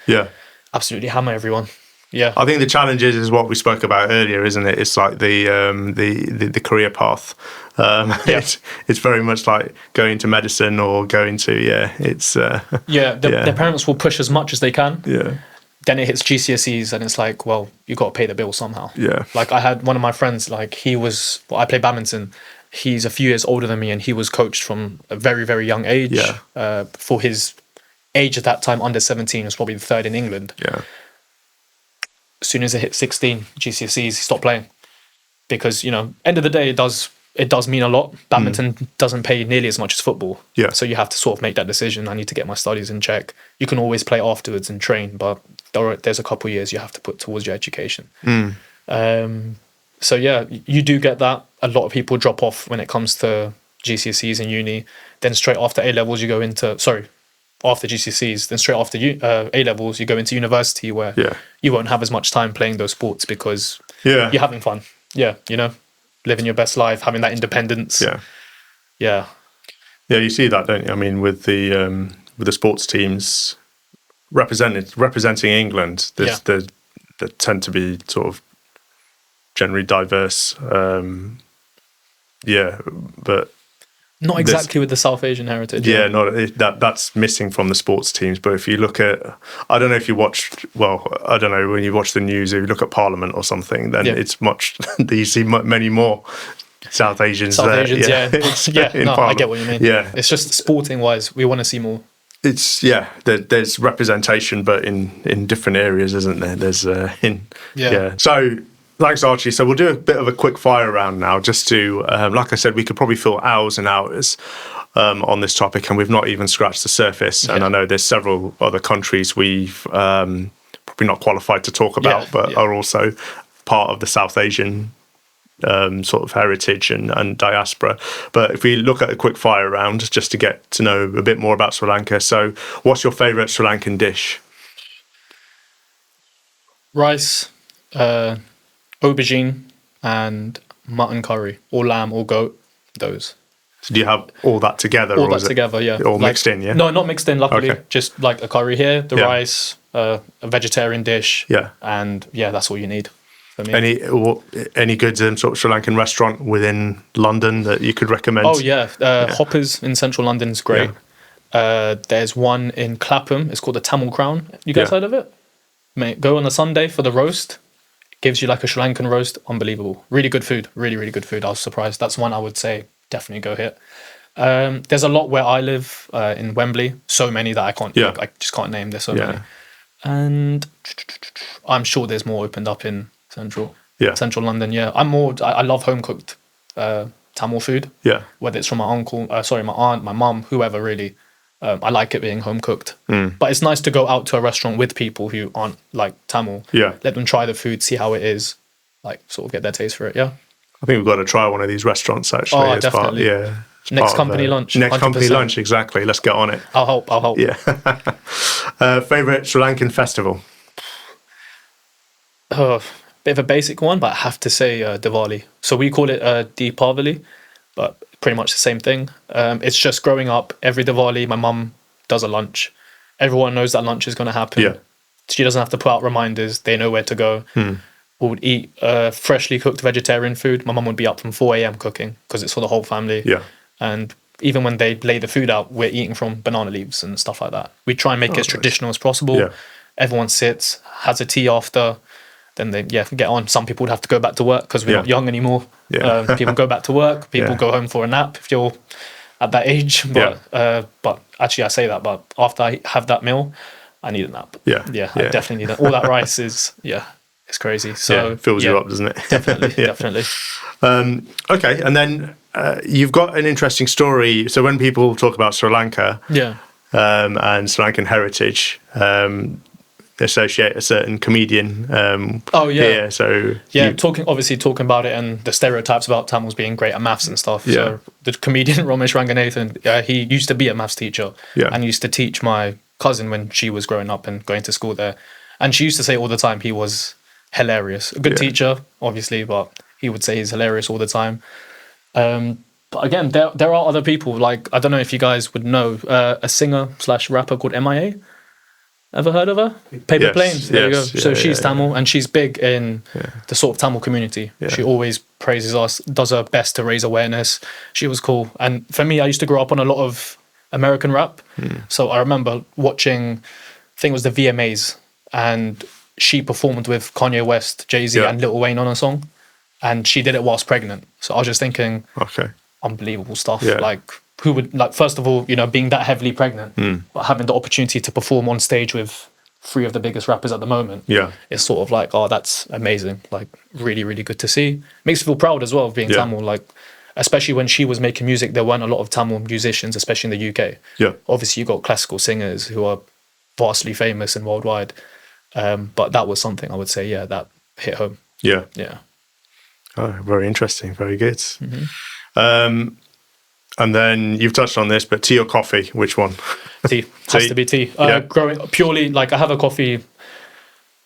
absolutely hammer everyone. Yeah, I think the challenge is what we spoke about earlier, isn't it? It's like the career path. It's very much like going to medicine or going to their parents will push as much as they can. Yeah. Then it hits GCSEs and it's like, well, you got to pay the bill somehow. Yeah. Like I had one of my friends, like I play badminton. He's a few years older than me, and he was coached from a very, very young age. Yeah. For his age at that time, under 17, was probably the third in England. Yeah. As soon as it hit 16 GCSEs, he stopped playing, because end of the day, it does mean a lot. Badminton doesn't pay nearly as much as football. Yeah. So you have to sort of make that decision. I need to get my studies in check. You can always play afterwards and train, but there's a couple of years you have to put towards your education. So you do get that. A lot of people drop off when it comes to GCSEs and uni. Then straight after A-levels, you go into after GCSEs, then straight after A-levels, you go into university, where you won't have as much time playing those sports, because you're having fun. Yeah, living your best life, having that independence. Yeah. You see that, don't you? I mean, with the sports teams representing England, there tend to be sort of generally diverse yeah, but Not exactly with the South Asian heritage. yeah, that's missing from the sports teams. But if you look at, I don't know if you watched, well, I don't know when you watch the news, if you look at Parliament or something, then it's much. You see many more South Asians. Asians, yeah. No, I Parliament. get what you mean. Yeah, it's just sporting wise, we want to see more. it's there's representation, but in different areas, isn't there? There's So thanks, Archie. So we'll do a bit of a quick fire round now, just to like I said, we could probably fill hours and hours on this topic, and we've not even scratched the surface. And I know there's several other countries we've probably not qualified to talk about, but are also part of the South Asian sort of heritage and diaspora. But if we look at a quick fire round, just to get to know a bit more about Sri Lanka. So what's your favourite Sri Lankan dish? Rice, aubergine, and mutton curry, or lamb, or goat, those. So do you have all that together? All that together, yeah. All mixed in, yeah? No, not mixed in, luckily. Okay. Just like a curry here, the rice, a vegetarian dish, and that's all you need for me. Any good sort of Sri Lankan restaurant within London that you could recommend? Oh, yeah. Hoppers in central London is great. There's one in Clapham. It's called the Tamil Crown. You guys heard of it? Mate, go on a Sunday for the roast. It gives you like a Sri Lankan roast. Unbelievable. Really good food. Really, really good food. I was surprised. That's one I would say definitely go hit. There's a lot where I live in Wembley. So many that I can't. I just can't name. There's so many. And I'm sure there's more opened up in central London. Yeah, I love home cooked Tamil food. Yeah, whether it's from my uncle, my aunt, my mum, whoever really. I like it being home cooked. But it's nice to go out to a restaurant with people who aren't like Tamil. Yeah, let them try the food, see how it is, like sort of get their taste for it. Yeah, I think we've got to try one of these restaurants actually. Oh, definitely. Next company lunch. Next 100%. Company lunch, exactly. Let's get on it. I'll help. Yeah. Favorite Sri Lankan festival? Bit of a basic one, but I have to say Diwali. So we call it Deepavali, but pretty much the same thing. It's just growing up, every Diwali, my mum does a lunch. Everyone knows that lunch is going to happen. Yeah. She doesn't have to put out reminders. They know where to go. We would eat freshly cooked vegetarian food. My mum would be up from 4 a.m. cooking because it's for the whole family. Yeah. And even when they lay the food out, we're eating from banana leaves and stuff like that. We try and make it as traditional as possible. Yeah. Everyone sits, has a tea after, then they get on. Some people would have to go back to work because we're not young anymore. Yeah. People go back to work. People go home for a nap if you're at that age. But actually, I say that. But after I have that meal, I need a nap. Yeah. I definitely need it. All that rice is it's crazy. So it fills you up, doesn't it? Definitely. Okay, and then you've got an interesting story. So when people talk about Sri Lanka, and Sri Lankan heritage. Associate a certain comedian. Here, so talking about it and the stereotypes about Tamils being great at maths and stuff. So the comedian Ramesh Ranganathan, he used to be a maths teacher and used to teach my cousin when she was growing up and going to school there. And she used to say all the time he was hilarious. A good teacher, obviously, but he would say he's hilarious all the time. But again, there are other people, like, I don't know if you guys would know, a singer/rapper called MIA. Ever heard of her? Paper Planes. There you go. So she's Tamil and she's big in the sort of Tamil community. Yeah. She always praises us, does her best to raise awareness. She was cool. And for me, I used to grow up on a lot of American rap. So I remember watching, I think it was the VMAs, and she performed with Kanye West, Jay-Z and Lil Wayne on a song. And she did it whilst pregnant. So I was just thinking, unbelievable stuff. Yeah. Like, who would, like, first of all, being that heavily pregnant, but having the opportunity to perform on stage with 3 of the biggest rappers at the moment, it's sort of like, oh, that's amazing. Like, really, really good to see. Makes me feel proud as well of being Tamil. Like, especially when she was making music, there weren't a lot of Tamil musicians, especially in the UK. Yeah. Obviously, you got classical singers who are vastly famous and worldwide. But that was something I would say, that hit home. Yeah. Yeah. Oh, very interesting. Very good. And then you've touched on this, but tea or coffee, which one? Tea. Has to be tea. Growing purely, like, I have a coffee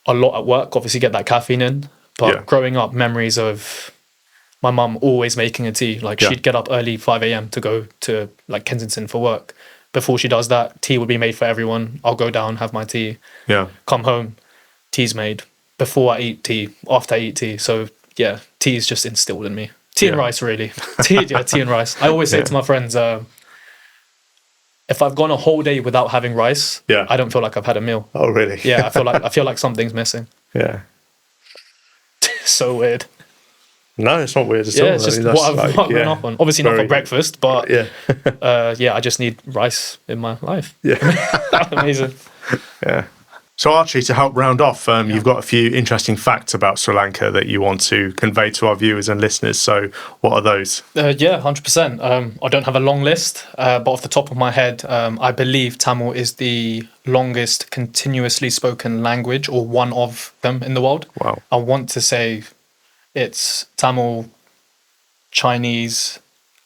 a lot at work, obviously get that caffeine in. But growing up, memories of my mum always making a tea. Like, she'd get up early, 5 a.m. to go to, like, Kensington for work. Before she does that, tea would be made for everyone. I'll go down, have my tea. Yeah. Come home, tea's made. Before I eat tea, after I eat tea. So, tea is just instilled in me. Tea and rice, really. Tea and rice. I always say to my friends, if I've gone a whole day without having rice, I don't feel like I've had a meal. Oh, really? Yeah, I feel like something's missing. Yeah. So weird. No, it's not weird at all. Yeah, it's just what I've grown up on. Obviously not for breakfast, but I just need rice in my life. Yeah. Amazing. Yeah. So Archie, to help round off, you've got a few interesting facts about Sri Lanka that you want to convey to our viewers and listeners. So what are those? 100%. I don't have a long list, but off the top of my head, I believe Tamil is the longest continuously spoken language, or one of them in the world. Wow. I want to say it's Tamil, Chinese,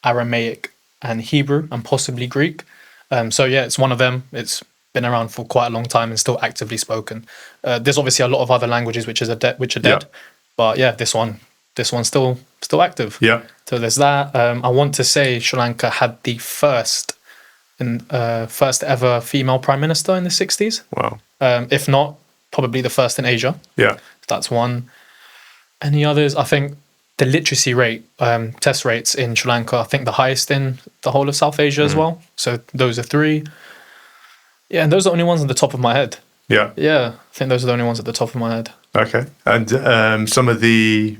Aramaic, and Hebrew, and possibly Greek. It's one of them. It's been around for quite a long time and still actively spoken. There's obviously a lot of other languages which are dead, but this one's still active. Yeah. So there's that. I want to say Sri Lanka had the first ever female prime minister in the 60s. Wow. If not, probably the first in Asia. Yeah. That's one. Any others? I think the literacy rate, test rates in Sri Lanka, I think the highest in the whole of South Asia as well. So those are 3. Yeah, and those are the only ones on the top of my head. Yeah. Yeah, I think those are the only ones at the top of my head. Okay. And some of the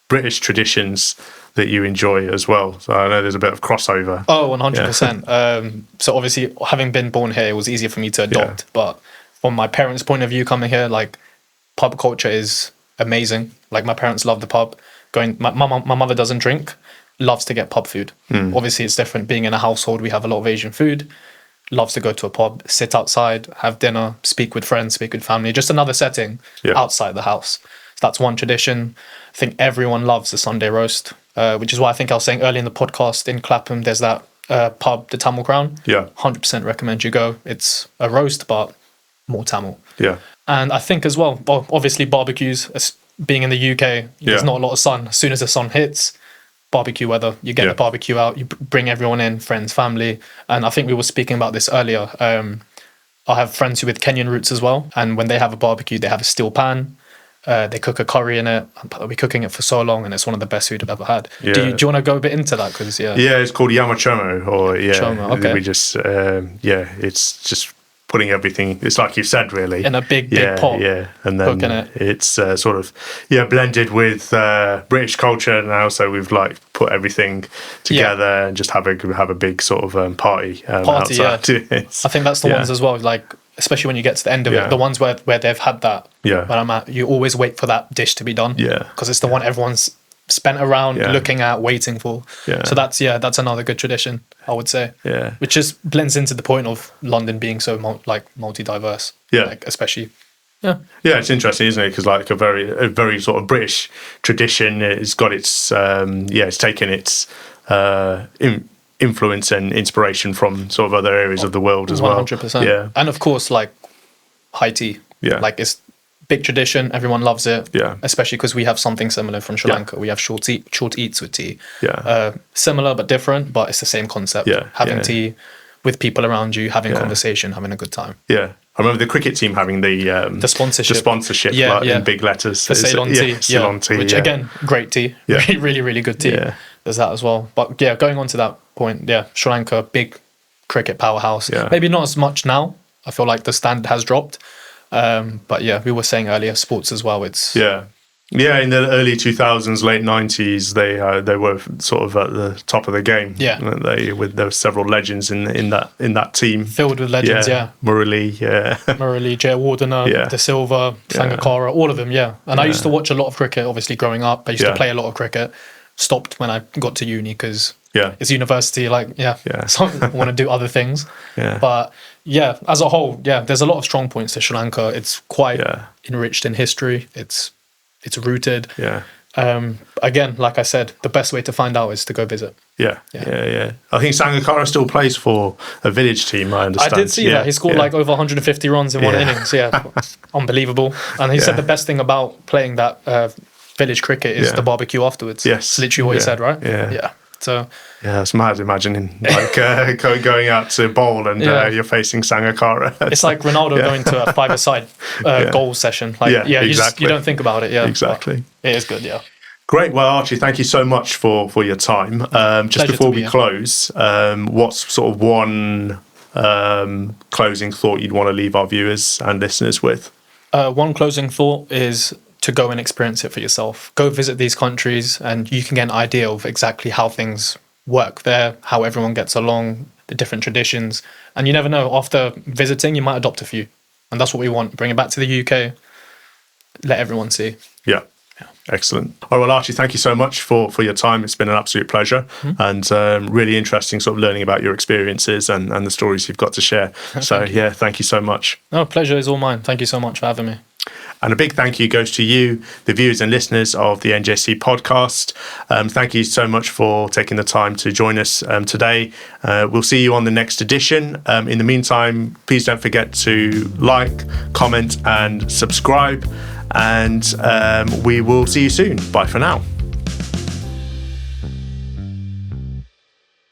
British traditions that you enjoy as well. So I know there's a bit of crossover. Oh, 100%. So obviously, having been born here, it was easier for me to adopt. But from my parents' point of view, coming here, like, pub culture is amazing. Like, my parents love the pub. My mother doesn't drink, loves to get pub food. Obviously, it's different. Being in a household, we have a lot of Asian food. Loves to go to a pub, sit outside, have dinner, speak with friends, speak with family. Just another setting outside the house. So that's one tradition. I think everyone loves the Sunday roast, which is why I think I was saying earlier in the podcast in Clapham, there's that pub, the Tamil Crown. Yeah. 100% recommend you go. It's a roast, but more Tamil. Yeah. And I think as well, obviously barbecues, being in the UK, there's not a lot of sun. As soon as the sun hits, barbecue weather, you get the barbecue out, you bring everyone in, friends, family. And I think we were speaking about this earlier. I have friends with Kenyan roots as well, and when they have a barbecue, they have a steel pan, they cook a curry in it. They'll be cooking it for so long, and it's one of the best food I've ever had. Do you want to go a bit into that? Because it's called yamachomo, or chomo, okay. We just it's just putting everything, it's like you said, really, in a big pot, and then cooking it. It's sort of blended with British culture now, so we've like put everything together and just have a big sort of party outside. I think that's the ones as well, like especially when you get to the end of it, the ones where they've had that, where I'm at, you always wait for that dish to be done, because it's the one everyone's spent around looking at, waiting for. So that's another good tradition, I would say. Which just blends into the point of London being so multi-diverse. Like, especially. It's interesting, isn't it? Because like a very sort of British tradition, it's got its it's taken its influence and inspiration from sort of other areas of the world as well. 100%. Yeah, and of course, like high tea. Like it's big tradition. Everyone loves it. Especially because we have something similar from Sri Lanka. We have short eats with tea. Similar but different, but it's the same concept. Having tea with people around you, having conversation, having a good time. I remember the cricket team having the sponsorship in big letters. For Ceylon tea. Ceylon tea. Which again, great tea. Really, really good tea. There's that as well. But going on to that point, Sri Lanka, big cricket powerhouse. Maybe not as much now. I feel like the standard has dropped. But we were saying earlier, sports as well. It's in the early 2000s, late 90s, they were sort of at the top of the game. There were several legends in that team, filled with legends. Murali, Jayawardena, De Silva, Sangakkara, all of them. And I used to watch a lot of cricket. Obviously, growing up, I used to play a lot of cricket. Stopped when I got to uni because it's university. So I want to do other things. But as a whole, there's a lot of strong points to Sri Lanka. It's quite enriched in history. It's rooted. Again, like I said, the best way to find out is to go visit. I think Sangakkara still plays for a village team, I understand. I did see that. He scored like over 150 runs in one innings. Unbelievable. And he said the best thing about playing that village cricket is the barbecue afterwards. It's literally what he said, right? So it's mad imagining like going out to bowl and you're facing Sangakkara. It's like Ronaldo going to a five-a-side goal session. Like, exactly. You don't think about it. Exactly. It is good. Great. Well, Archie, thank you so much for your time. Just Pleasure before to be we here. close, what's sort of one closing thought you'd want to leave our viewers and listeners with? One closing thought is to go and experience it for yourself. Go visit these countries and you can get an idea of exactly how things work there, how everyone gets along, the different traditions. And you never know, after visiting, you might adopt a few. And that's what we want. Bring it back to the UK. Let everyone see. Yeah. Excellent. All right, well, Archie, thank you so much for your time. It's been an absolute pleasure and really interesting sort of learning about your experiences and the stories you've got to share. So, thank you so much. No, pleasure is all mine. Thank you so much for having me. And a big thank you goes to you, the viewers and listeners of the NJC podcast. Thank you so much for taking the time to join us today. We'll see you on the next edition. In the meantime, please don't forget to like, comment and subscribe. And we will see you soon. Bye for now.